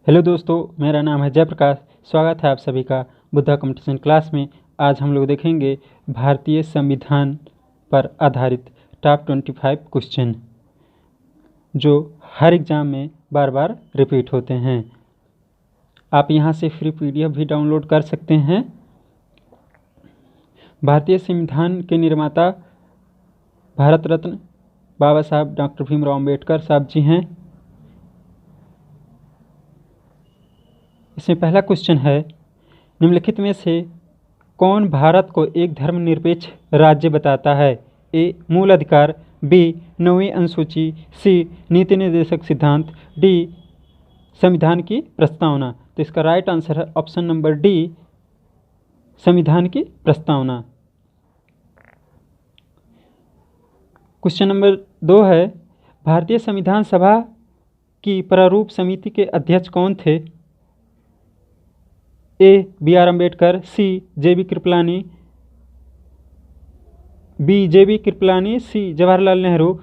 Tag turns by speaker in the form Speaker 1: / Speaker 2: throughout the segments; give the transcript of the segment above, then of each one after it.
Speaker 1: Hello दोस्तों, मेरा नाम है जयप्रकाश। स्वागत है आप सभी का बुद्धा कंपटीशन क्लास में। आज हम लोग देखेंगे भारतीय संविधान पर आधारित टॉप 25 क्वेश्चन जो हर एग्ज़ाम में बार बार रिपीट होते हैं। आप यहां से फ्री पीडीएफ भी डाउनलोड कर सकते हैं। भारतीय संविधान के निर्माता भारत रत्न बाबा साहब डॉक्टर भीमराव अम्बेडकर साहब जी हैं। इसमें पहला क्वेश्चन है, निम्नलिखित में से कौन भारत को एक धर्मनिरपेक्ष राज्य बताता है? ए. मूल अधिकार, बी. 9वीं अनुसूची, सी. नीति निर्देशक सिद्धांत, डी. संविधान की प्रस्तावना। तो इसका राइट आंसर है ऑप्शन नंबर डी, संविधान की प्रस्तावना। क्वेश्चन नंबर 2 है, भारतीय संविधान सभा की प्रारूप समिति के अध्यक्ष कौन थे? A. B R. Ambedkar, C. J B. Kripalani, B. J B. Kripalani, C. Jawaharlal Nehru,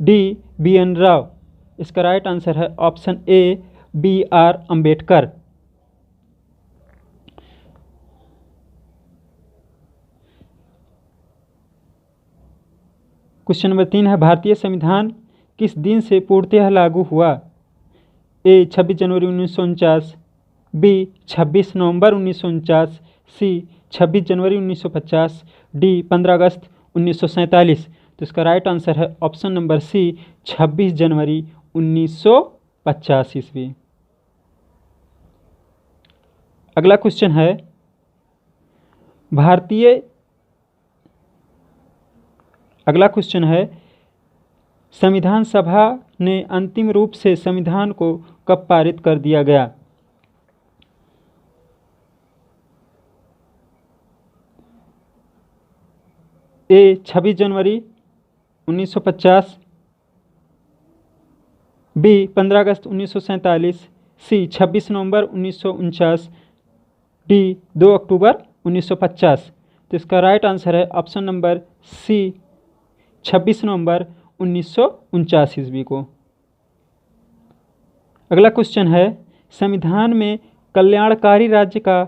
Speaker 1: D. B N. Rao. इसका राइट आंसर है option A, B R. Ambedkar. Question number 3 है, भारतीय संविधान किस दिन से पूर्णतः लागू हुआ? ए. 26 जनवरी 1949, बी. 26 नवंबर 1949, सी. 26 जनवरी 1950, डी. 15 अगस्त 1947। तो इसका राइट आंसर है ऑप्शन नंबर सी, 26 जनवरी 1950 ईस्वी। अगला क्वेश्चन है, संविधान सभा ने अंतिम रूप से संविधान को कब पारित कर दिया गया? ए. 26 जनवरी 1950, बी. 15 अगस्त 1947, सी. 26 नवंबर 1949, डी. 2 अक्टूबर 1950। तो इसका राइट आंसर है ऑप्शन नंबर सी, 26 नवंबर 1949 ईस्वी को। अगला क्वेश्चन है, संविधान में कल्याणकारी राज्य का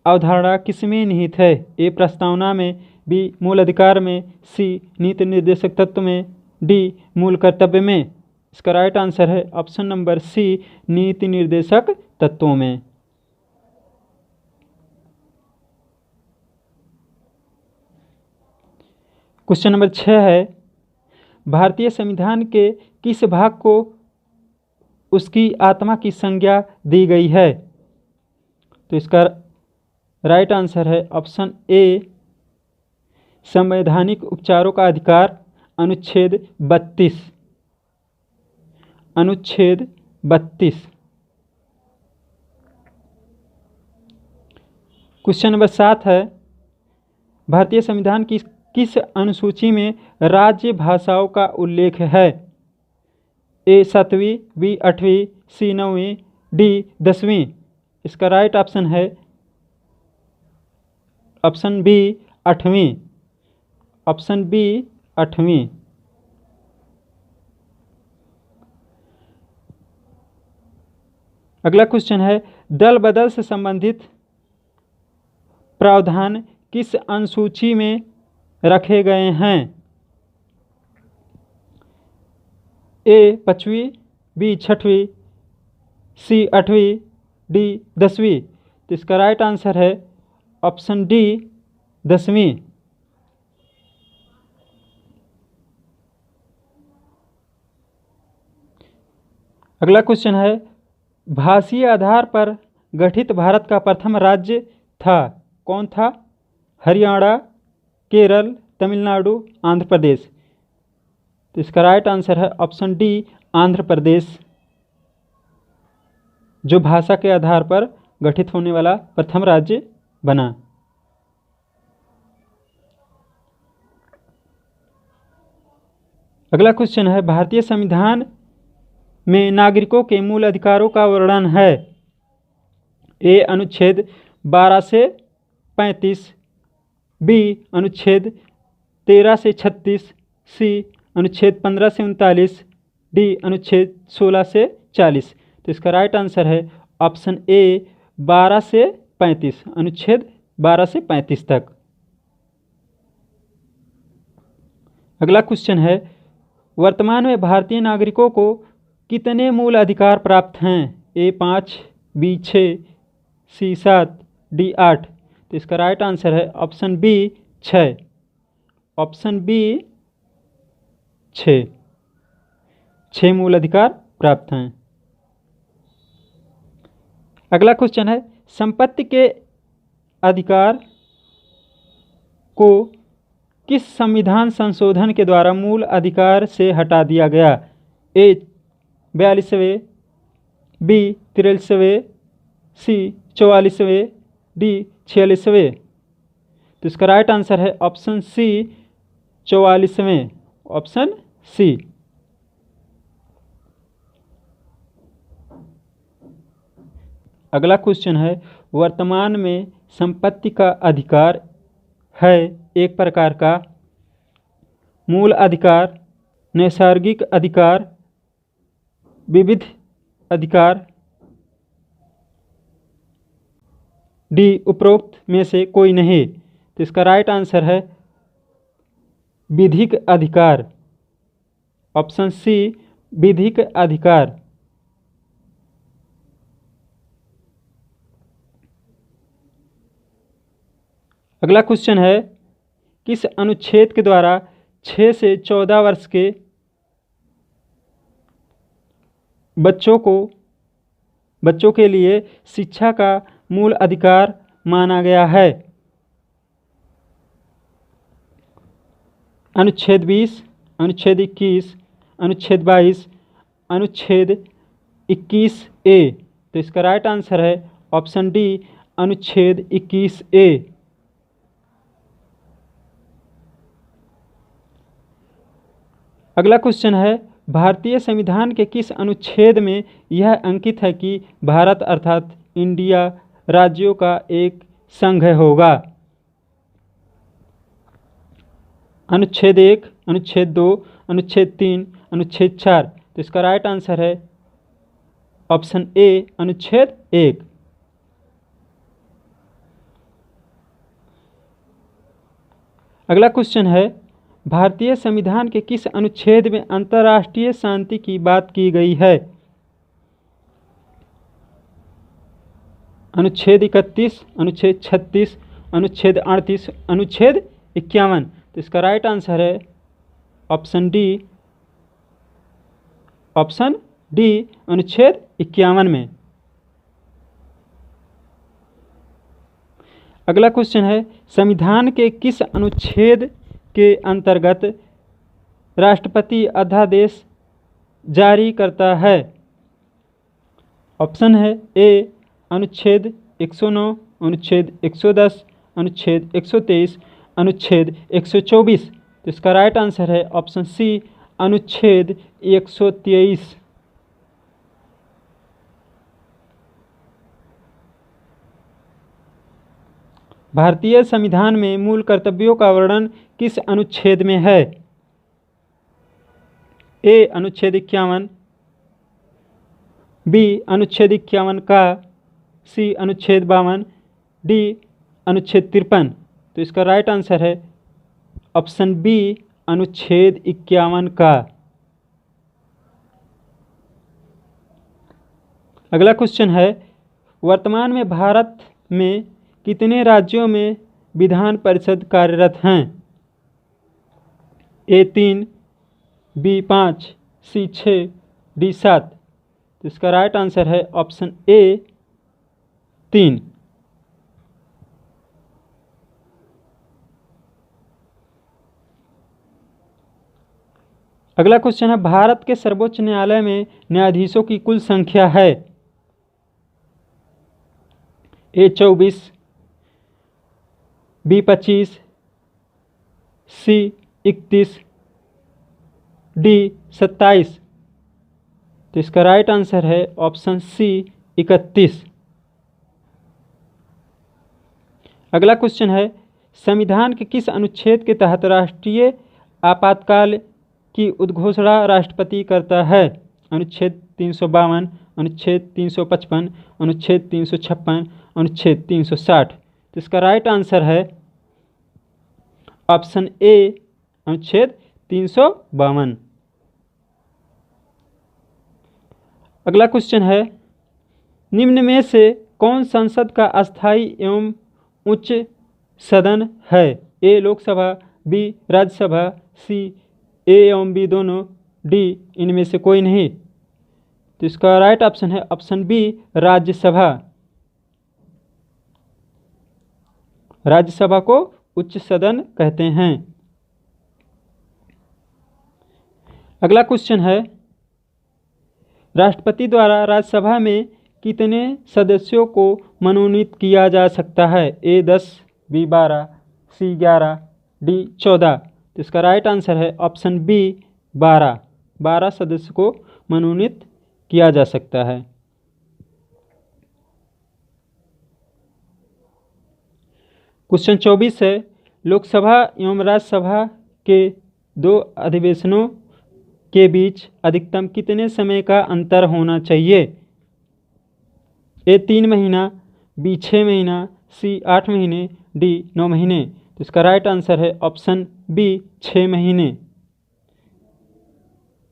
Speaker 1: अवधारणा किसमें निहित है? ए. प्रस्तावना में, बी. मूल अधिकार में, सी. नीति निर्देशक तत्व में, डी. मूल कर्तव्य में। इसका राइट आंसर है ऑप्शन नंबर सी, नीति निर्देशक तत्वों में। क्वेश्चन नंबर 6 है, भारतीय संविधान के किस भाग को उसकी आत्मा की संज्ञा दी गई है? तो इसका राइट आंसर है ऑप्शन ए, संवैधानिक उपचारों का अधिकार, अनुच्छेद 32। अनुच्छेद 32। क्वेश्चन नंबर 7 है, भारतीय संविधान की किस अनुसूची में राज्य भाषाओं का उल्लेख है? ए. 7वीं, बी. 8वीं, सी. 9वीं, डी. 10वीं। इसका राइट ऑप्शन है ऑप्शन बी, 8वीं। ऑप्शन बी, 8वीं। अगला क्वेश्चन है, दल बदल से संबंधित प्रावधान किस अनुसूची में रखे गए हैं? ए. 5वीं, बी. 6वीं, सी. 8वीं, डी. 10वीं। तो इसका राइट आंसर है ऑप्शन डी, 10वीं। अगला क्वेश्चन है, भाषीय आधार पर गठित भारत का प्रथम राज्य था, कौन था? हरियाणा, केरल, तमिलनाडु, आंध्र प्रदेश। तो इसका राइट आंसर है ऑप्शन डी, आंध्र प्रदेश, जो भाषा के आधार पर गठित होने वाला प्रथम राज्य बना। अगला क्वेश्चन है, भारतीय संविधान में नागरिकों के मूल अधिकारों का वर्णन है? ए. अनुच्छेद 12 से 35, बी. अनुच्छेद 13 से 36, सी. अनुच्छेद 15 से 39, डी. अनुच्छेद 16 से 40। तो इसका राइट आंसर है ऑप्शन ए 12 से 35, अनुच्छेद 12 से 35 तक। अगला क्वेश्चन है, वर्तमान में भारतीय नागरिकों को कितने मूल अधिकार प्राप्त हैं? ए 5, बी 6, सी 7, डी 8। तो इसका राइट आंसर है ऑप्शन बी 6, ऑप्शन बी 6 मूल अधिकार प्राप्त हैं। अगला क्वेश्चन है, संपत्ति के अधिकार को किस संविधान संशोधन के द्वारा मूल अधिकार से हटा दिया गया? ए 42वें, बी 43वें, सी 44वें, डी 46वें। तो इसका राइट आंसर है ऑप्शन सी 44वें, ऑप्शन सी। अगला क्वेश्चन है, वर्तमान में संपत्ति का अधिकार है एक प्रकार का मूल अधिकार, नैसर्गिक अधिकार, विविध अधिकार, डी उपरोक्त में से कोई नहीं। तो इसका राइट आंसर है विधिक अधिकार, ऑप्शन सी विधिक अधिकार। अगला क्वेश्चन है, किस अनुच्छेद के द्वारा 6 से 14 वर्ष के बच्चों के लिए शिक्षा का मूल अधिकार माना गया है? अनुच्छेद 20, अनुच्छेद 21, अनुच्छेद 22, अनुच्छेद 21A। तो इसका राइट आंसर है ऑप्शन डी अनुच्छेद 21A। अगला क्वेश्चन है, भारतीय संविधान के किस अनुच्छेद में यह अंकित है कि भारत अर्थात इंडिया राज्यों का एक संघ होगा? अनुच्छेद 1, अनुच्छेद 2, अनुच्छेद 3, अनुच्छेद 4। तो इसका राइट आंसर है ऑप्शन ए अनुच्छेद 1। अगला क्वेश्चन है, भारतीय संविधान के किस अनुच्छेद में अंतर्राष्ट्रीय शांति की बात की गई है? अनुच्छेद 31, अनुच्छेद 36, अनुच्छेद 38, अनुच्छेद 51। तो इसका राइट आंसर है ऑप्शन डी, ऑप्शन डी अनुच्छेद 51 में। अगला क्वेश्चन है, संविधान के किस अनुच्छेद के अंतर्गत राष्ट्रपति अध्यादेश जारी करता है? ऑप्शन है ए अनुच्छेद 109, अनुच्छेद 110, अनुच्छेद 123, अनुच्छेद 124। तो इसका राइट आंसर है ऑप्शन सी अनुच्छेद 123। भारतीय संविधान में मूल कर्तव्यों का वर्णन किस अनुच्छेद में है? ए अनुच्छेद 51, बी अनुच्छेद 51 का, सी अनुच्छेद 52, डी अनुच्छेद 53। तो इसका राइट आंसर है ऑप्शन बी अनुच्छेद 51 का। अगला क्वेश्चन है, वर्तमान में भारत में कितने राज्यों में विधान परिषद कार्यरत हैं? ए 3, बी 5, सी 6, डी 7। तो इसका राइट आंसर है ऑप्शन ए 3। अगला क्वेश्चन है, भारत के सर्वोच्च न्यायालय में न्यायाधीशों की कुल संख्या है? ए 24, बी 25, सी 31, डी 27। तो इसका राइट आंसर है ऑप्शन सी 31। अगला क्वेश्चन है, संविधान के किस अनुच्छेद के तहत राष्ट्रीय आपातकाल की उद्घोषणा राष्ट्रपति करता है? अनुच्छेद 352, अनुच्छेद 355, अनुच्छेद 356, अनुच्छेद 360। तो इसका राइट आंसर है ऑप्शन ए, अनुच्छेद 352। अगला क्वेश्चन है, निम्न में से कौन संसद का अस्थायी एवं उच्च सदन है? ए लोकसभा, बी राज्यसभा, सी ए एवं बी दोनों, डी इनमें से कोई नहीं। तो इसका राइट ऑप्शन है ऑप्शन बी, राज्यसभा। राज्यसभा को उच्च सदन कहते हैं। अगला क्वेश्चन है, राष्ट्रपति द्वारा राज्यसभा में कितने सदस्यों को मनोनीत किया जा सकता है? ए 10, बी 12, सी 11, डी 14। तो इसका राइट आंसर है ऑप्शन बी, 12। 12 सदस्य को मनोनीत किया जा सकता है। क्वेश्चन 24 है, लोकसभा एवं राज्यसभा के 2 अधिवेशनों के बीच अधिकतम कितने समय का अंतर होना चाहिए? ए 3 महीना, बी 6 महीना, सी 8 महीने, डी 9 महीने। तो इसका राइट आंसर है ऑप्शन बी, 6 महीने।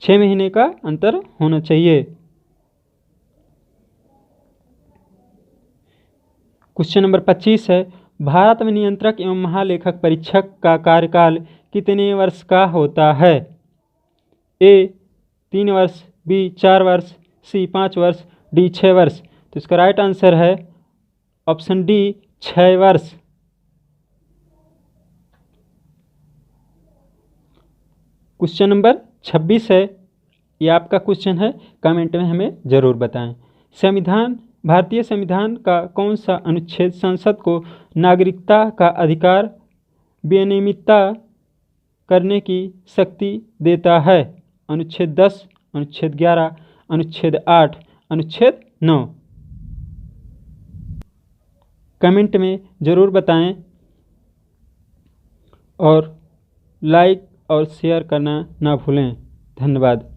Speaker 1: 6 महीने का अंतर होना चाहिए। क्वेश्चन नंबर 25 है, भारत में नियंत्रक एवं महालेखक परीक्षक का कार्यकाल कितने वर्ष का होता है? ए 3 वर्ष, बी 4 वर्ष, सी 5 वर्ष, डी 6 वर्ष। तो इसका राइट आंसर है ऑप्शन डी, 6 वर्ष। क्वेश्चन नंबर 26 है, ये आपका क्वेश्चन है, कमेंट में हमें ज़रूर बताएं। भारतीय संविधान का कौन सा अनुच्छेद संसद को नागरिकता का अधिकार विनियमित करने की शक्ति देता है? अनुच्छेद 10, अनुच्छेद 11, अनुच्छेद 8, अनुच्छेद 9। कमेंट में ज़रूर बताएं और लाइक और शेयर करना ना भूलें। धन्यवाद।